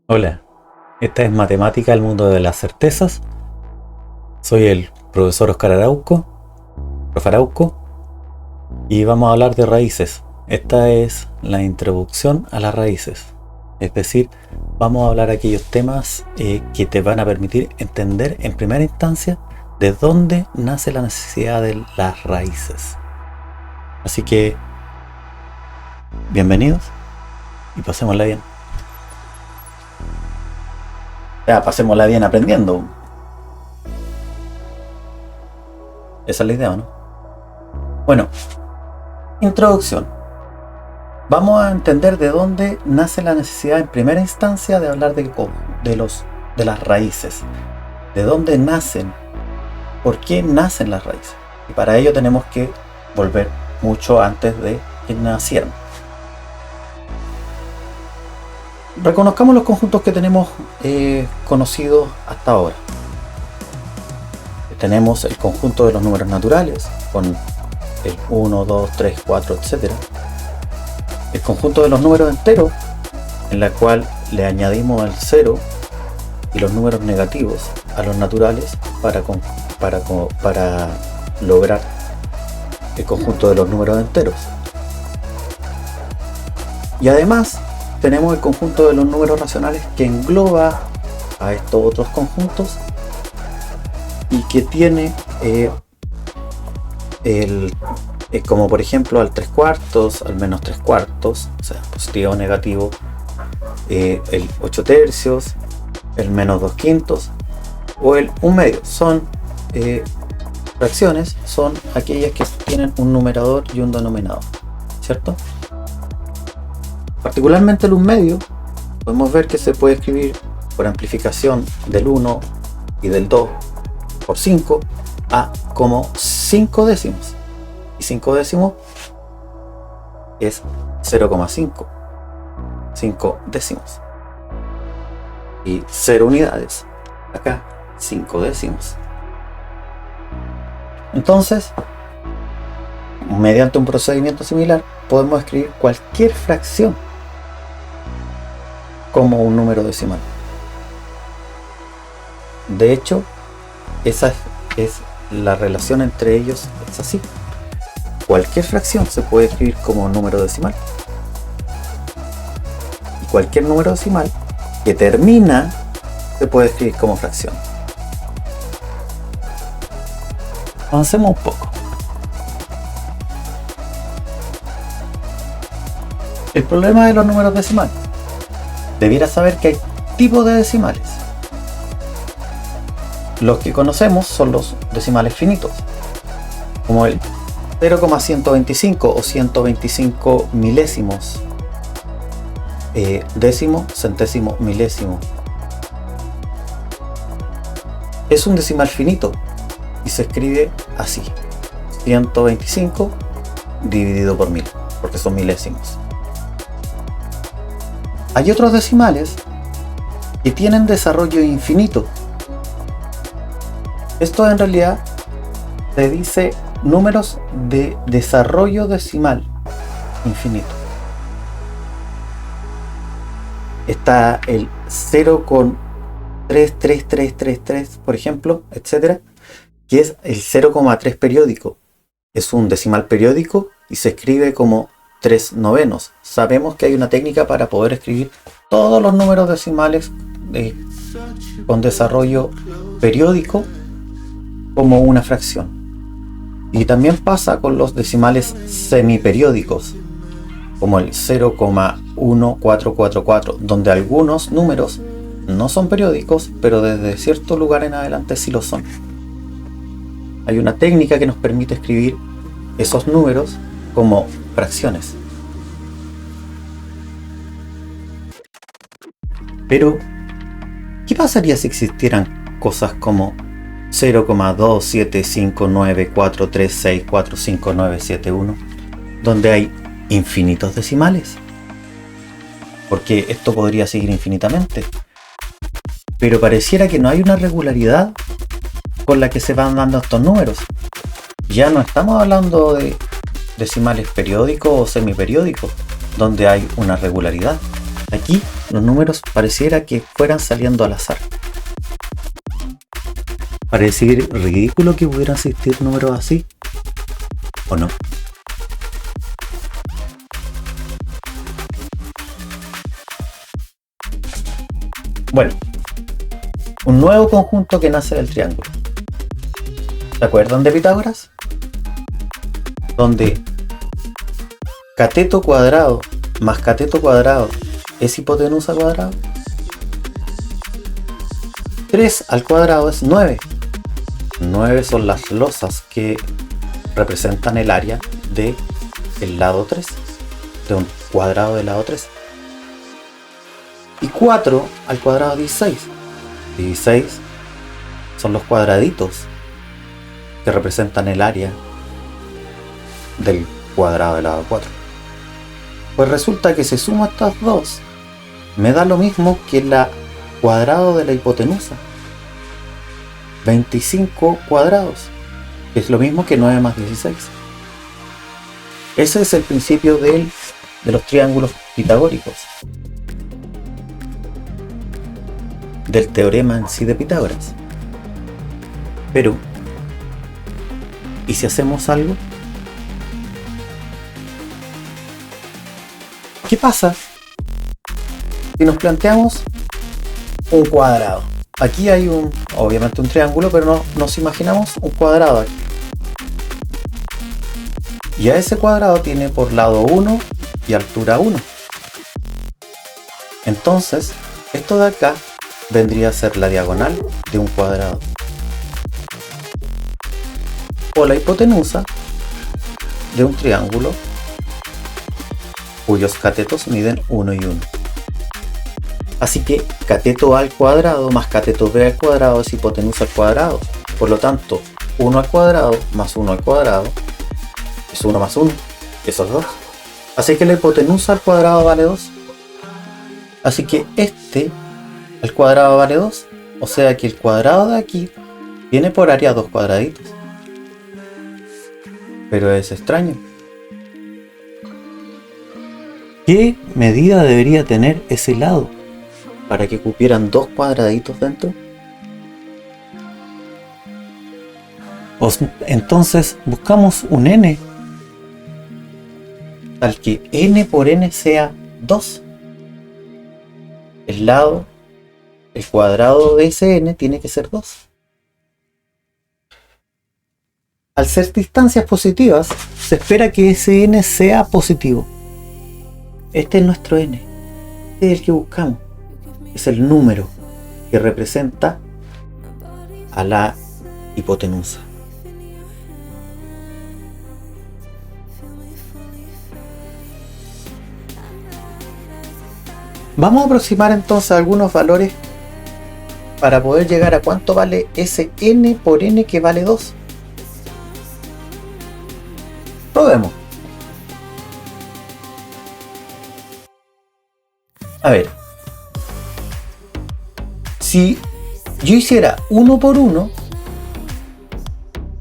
Hola, esta es Matemática, el mundo de las certezas. Soy el profesor Oscar Arauco, profe Arauco, y vamos a hablar de raíces. Esta es la introducción a las raíces. Es decir, vamos a hablar de aquellos temas que te van a permitir entender en primera instancia de dónde nace la necesidad de las raíces. Así que, bienvenidos y pasémosla bien. Ya, pasémosla bien aprendiendo. Esa es la idea, ¿no? Bueno, introducción. Vamos a entender de dónde nace la necesidad en primera instancia de hablar de las raíces. De dónde nacen, por qué nacen las raíces. Y para ello tenemos que volver mucho antes de que nacieran. Reconozcamos los conjuntos que tenemos conocidos hasta ahora. Tenemos el conjunto de los números naturales, con el 1, 2, 3, 4, etc. El conjunto de los números enteros, en la cual le añadimos el 0 y los números negativos a los naturales para lograr el conjunto de los números enteros. Y además tenemos el conjunto de los números racionales, que engloba a estos otros conjuntos y que tiene como por ejemplo al 3/4, al menos 3/4, o sea, positivo o negativo, el 8/3, el menos 2/5 o el 1/2. Son fracciones, son aquellas que tienen un numerador y un denominador, ¿cierto? Particularmente el 1/2 podemos ver que se puede escribir por amplificación del 1 y del 2 por 5 a como 5 décimos. Y 5 décimos es 0,5. 5 décimos. Y 0 unidades. Acá 5 décimos. Entonces, mediante un procedimiento similar, podemos escribir cualquier fracción como un número decimal. De hecho, esa es la relación entre ellos, es así. Cualquier fracción se puede escribir como un número decimal. Y cualquier número decimal que termina se puede escribir como fracción. Avancemos un poco. El problema de los números decimales. Debiera saber que hay tipos de decimales. Los que conocemos son los decimales finitos, como el 0,125 o 125 milésimos, décimo, centésimo, milésimo. Es un decimal finito y se escribe así: 125 dividido por 1000, porque son milésimos. Hay otros decimales que tienen desarrollo infinito. Esto en realidad se dice números de desarrollo decimal infinito. Está el 0,33333, por ejemplo, etcétera, que es el 0,3 periódico. Es un decimal periódico y se escribe como 3/9. Sabemos que hay una técnica para poder escribir todos los números decimales con desarrollo periódico como una fracción. Y también pasa con los decimales semiperiódicos, como el 0,1444, donde algunos números no son periódicos, pero desde cierto lugar en adelante sí lo son. Hay una técnica que nos permite escribir esos números como fracciones. Pero, ¿qué pasaría si existieran cosas como 0,2759436459771, donde hay infinitos decimales? Porque esto podría seguir infinitamente. Pero pareciera que no hay una regularidad con la que se van dando estos números. Ya no estamos hablando de decimales periódicos o semiperiódicos, donde hay una regularidad. Aquí los números pareciera que fueran saliendo al azar. Parece ridículo que pudieran existir números así, ¿o no? Bueno, un nuevo conjunto que nace del triángulo. ¿Se acuerdan de Pitágoras? Donde cateto cuadrado más cateto cuadrado es hipotenusa cuadrada. 3 al cuadrado es 9. 9 son las losas que representan el área del lado 3, de un cuadrado del lado 3. Y 4 al cuadrado es 16. 16 son los cuadraditos que representan el área del cuadrado del lado 4. Pues resulta que si sumo estas dos, me da lo mismo que la cuadrado de la hipotenusa. 25 cuadrados, que es lo mismo que 9 más 16. Ese es el principio de los triángulos pitagóricos, del teorema en sí de Pitágoras. Pero, ¿y si hacemos algo? ¿Qué pasa si nos planteamos un cuadrado? Aquí hay obviamente un triángulo, pero nos imaginamos un cuadrado aquí. Y a ese cuadrado tiene por lado 1 y altura 1. Entonces, esto de acá vendría a ser la diagonal de un cuadrado, o la hipotenusa de un triángulo cuyos catetos miden 1 y 1. Así que cateto A al cuadrado más cateto B al cuadrado es hipotenusa al cuadrado. Por lo tanto, 1 al cuadrado más 1 al cuadrado es 1 más 1, eso es 2. Así que la hipotenusa al cuadrado vale 2. Así que este al cuadrado vale 2. O sea que el cuadrado de aquí tiene por área 2 cuadraditos. Pero es extraño. ¿Qué medida debería tener ese lado para que cupieran 2 cuadraditos dentro? Entonces buscamos un n tal que n por n sea 2. El cuadrado de ese n tiene que ser 2. Al ser distancias positivas, se espera que ese n sea positivo. Este es nuestro n. Este es el que buscamos. Es el número que representa a la hipotenusa. Vamos a aproximar entonces algunos valores para poder llegar a cuánto vale ese n por n que vale 2. Probemos. A ver, si yo hiciera 1 por 1,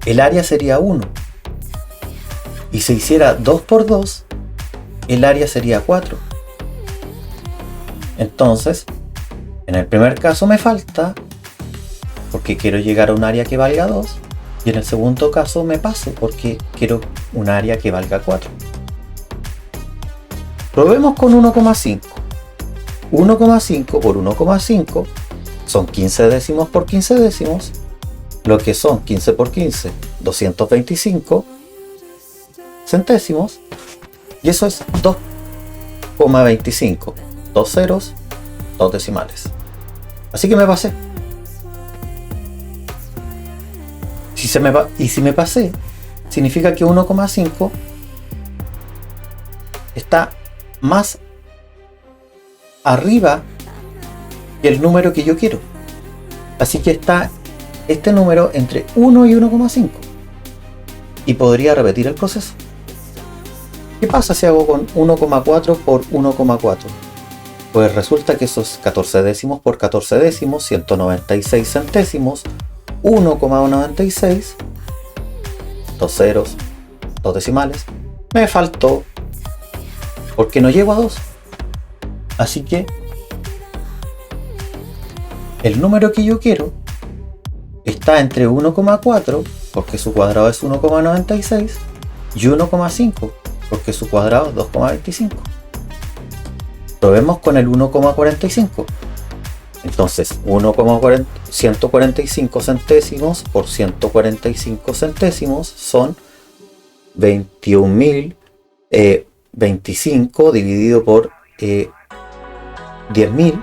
el área sería 1. Y si hiciera 2 por 2, el área sería 4. Entonces, en el primer caso me falta, porque quiero llegar a un área que valga 2. Y en el segundo caso me paso, porque quiero un área que valga 4. Probemos con 1,5. 1,5 por 1,5 son 15 décimos por 15 décimos, lo que son 15 por 15, 225 centésimos, y eso es 2,25, 2 ceros, 2 decimales. Así que me pasé. Si me pasé, significa que 1,5 está más arriba que el número que yo quiero. Así que está este número entre 1 y 1,5. Y podría repetir el proceso. ¿Qué pasa si hago con 1,4 por 1,4? Pues resulta que esos 14 décimos por 14 décimos, 196 centésimos, 1,96, 2 ceros, 2 decimales. Me faltó porque no llego a 2. Así que el número que yo quiero está entre 1,4, porque su cuadrado es 1,96, y 1,5, porque su cuadrado es 2,25. Probemos con el 1,45. Entonces 145 centésimos por 145 centésimos son 21.025 dividido por 10.000,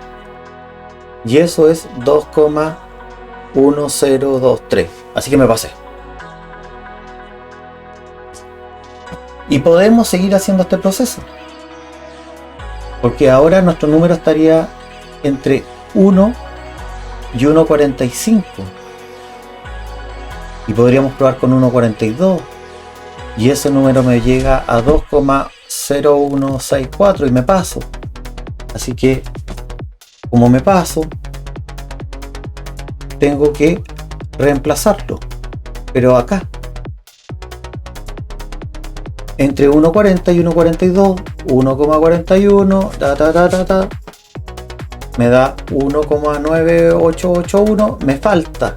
y eso es 2,1023. Así que me pasé. Y podemos seguir haciendo este proceso, porque ahora nuestro número estaría entre 1 y 1,45, y podríamos probar con 1,42, y ese número me llega a 2,0164 y me paso. Así que, como me paso, tengo que reemplazarlo, pero acá entre 1,40 y 1,42, 1,41 me da 1,9881. Me falta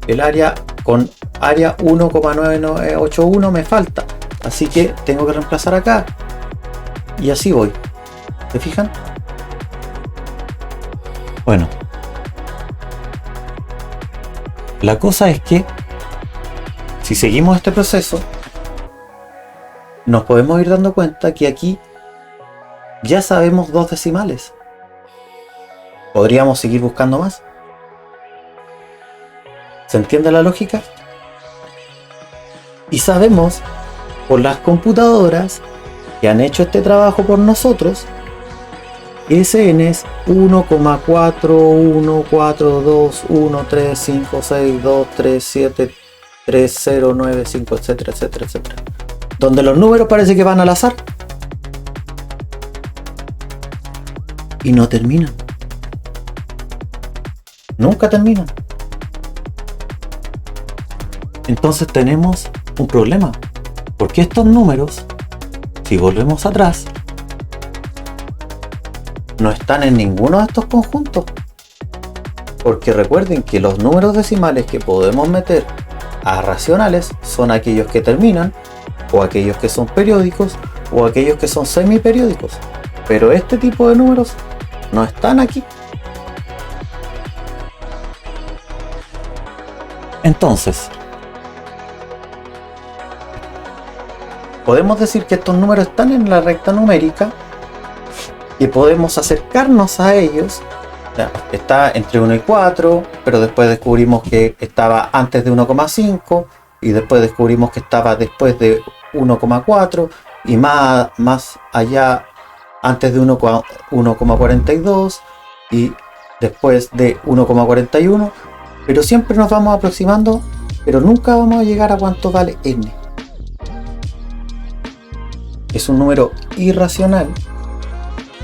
el área, con área 1,9981 me falta, así que tengo que reemplazar acá, y así voy. ¿Se fijan? Bueno, la cosa es que si seguimos este proceso, nos podemos ir dando cuenta que aquí ya sabemos dos decimales. ¿Podríamos seguir buscando más? ¿Se entiende la lógica? Y sabemos por las computadoras que han hecho este trabajo por nosotros, SN es 1,4142135623073095, etcétera, etcétera, etcétera. Donde los números parece que van al azar y no terminan. Nunca terminan. Entonces tenemos un problema, porque estos números, si volvemos atrás, no están en ninguno de estos conjuntos, porque recuerden que los números decimales que podemos meter a racionales son aquellos que terminan, o aquellos que son periódicos, o aquellos que son semiperiódicos, pero este tipo de números no están aquí. Entonces, podemos decir que estos números están en la recta numérica y podemos acercarnos a ellos. Está entre 1 y 4, pero después descubrimos que estaba antes de 1,5, y después descubrimos que estaba después de 1,4, y más allá antes de 1,42, y después de 1,41, pero siempre nos vamos aproximando, pero nunca vamos a llegar a cuánto vale n. Es un número irracional,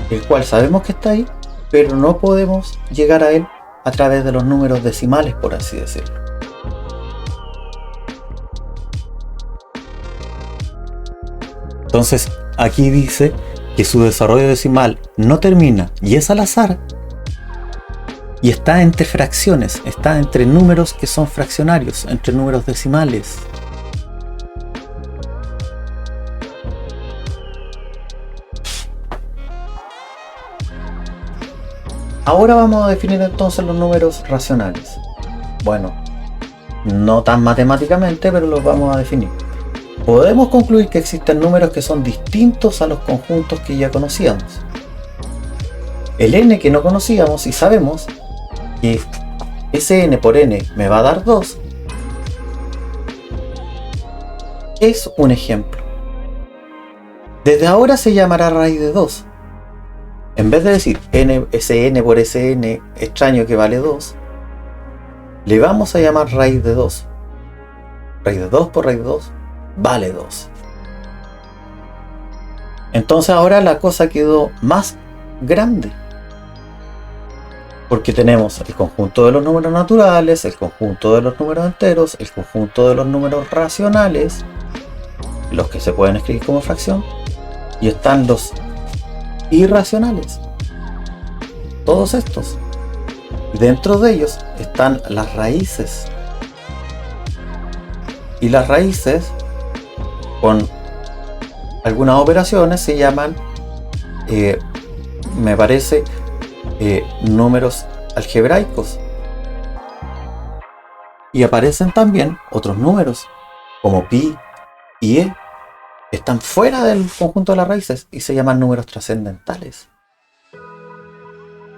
el cual sabemos que está ahí, pero no podemos llegar a él a través de los números decimales, por así decirlo. Entonces, aquí dice que su desarrollo decimal no termina y es al azar, y está entre fracciones, está entre números que son fraccionarios, entre números decimales. Ahora vamos a definir entonces los números racionales. Bueno, no tan matemáticamente, pero los vamos a definir. Podemos concluir que existen números que son distintos a los conjuntos que ya conocíamos. El n que no conocíamos, y sabemos que ese n por n me va a dar 2, es un ejemplo. Desde ahora se llamará raíz de 2. En vez de decir Sn por Sn extraño que vale 2, le vamos a llamar raíz de 2. Raíz de 2 por raíz de 2 vale 2. Entonces ahora la cosa quedó más grande, porque tenemos el conjunto de los números naturales, el conjunto de los números enteros, el conjunto de los números racionales, los que se pueden escribir como fracción, y están los irracionales. Todos estos. Dentro de ellos están las raíces. Y las raíces, con algunas operaciones, se llaman, me parece, números algebraicos. Y aparecen también otros números, como pi y e, que están fuera del conjunto de las raíces y se llaman números trascendentales.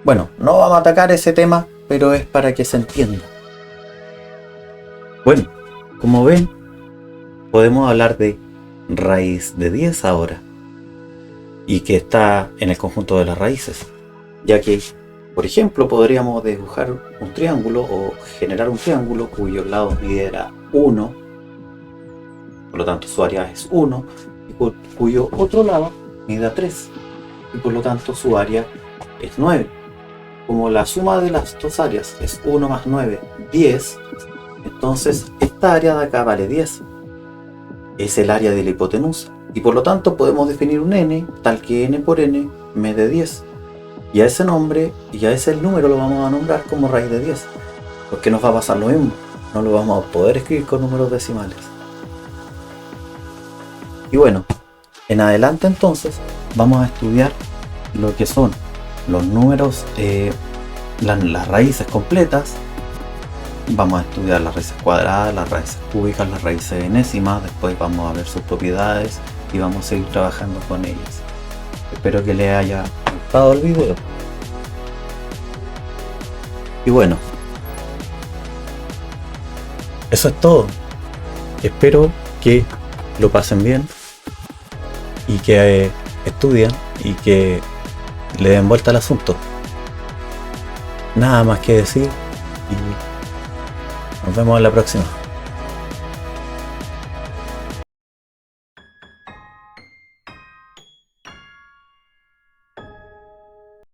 Bueno, no vamos a atacar ese tema, pero es para que se entienda. Bueno, como ven, podemos hablar de raíz de 10 ahora, y que está en el conjunto de las raíces, ya que, por ejemplo, podríamos dibujar un triángulo o generar un triángulo cuyos lados midiera 1, por lo tanto su área es 1, y cuyo otro lado mida 3, y por lo tanto su área es 9. Como la suma de las dos áreas es 1 más 9, 10, entonces esta área de acá vale 10. Es el área de la hipotenusa, y por lo tanto podemos definir un n tal que n por n me dé 10. Y a ese nombre y a ese número lo vamos a nombrar como raíz de 10, porque nos va a pasar lo mismo, no lo vamos a poder escribir con números decimales. Y bueno, en adelante entonces vamos a estudiar lo que son los números, las raíces completas. Vamos a estudiar las raíces cuadradas, las raíces cúbicas, las raíces enésimas. Después vamos a ver sus propiedades y vamos a seguir trabajando con ellas. Espero que les haya gustado el video. Y bueno, eso es todo. Espero que lo pasen bien y que estudien y que le den vuelta al asunto. Nada más que decir y nos vemos en la próxima.